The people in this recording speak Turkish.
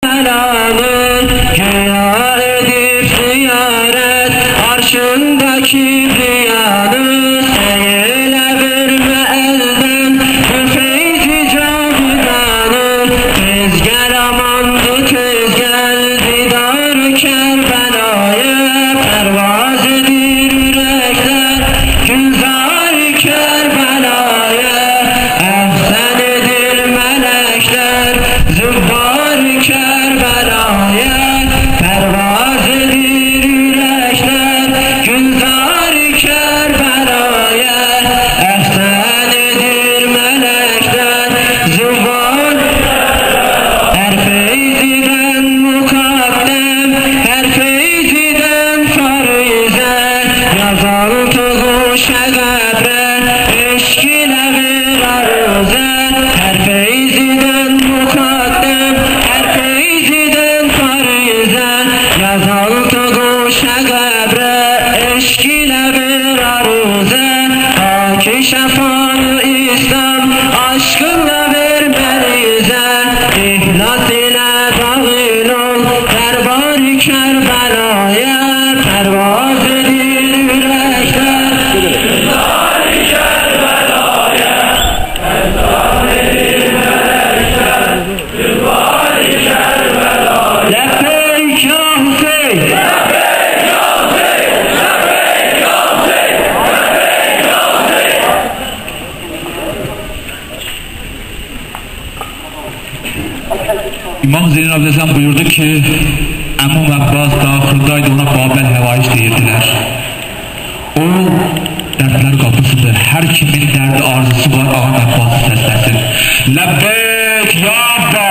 Belanın güya edip ziyaret arşında kibriyanı seyle verme elden bu feyzi cavidanı tez gel amandı tez gel didar Kerbela'ya pervaz edir yürekler gülzar Kerbela'ya efsen edir melekler zübbar Kerbela'ya pervaz edir yürekler gülzar Kerbela'ya efsen edir melekler zübbar her feyziden mukaddem her feyziden farize yazaltığı şegabre eşk ile bir arıze her feyziden mukaddem her feyziden farize yazaltığı şegabre eşk ile bir arıze haki şefağı İslam aşkınla vermelize ihlas ile dağıl ol derbar Kerbela'ya pervaz edir yürekler gülzar Kerbela'ya efsan edir melekler zübbar Kerbela'ya lebbeyk ya Hüseyin lebbeyk ya Hüseyin lebbeyk ya Hüseyin lebbeyk ya Hüseyin. İmam Zeyn Abdeslam buyurdu ki Əmmum Abbas daxildaydı, ona Babel Həvaic deyirdiler. O dərdlər qapısıdır. Hər kimin dərdi arzusu var, Ağam Abbası səsləsin. Ləbbeyk ya Abbas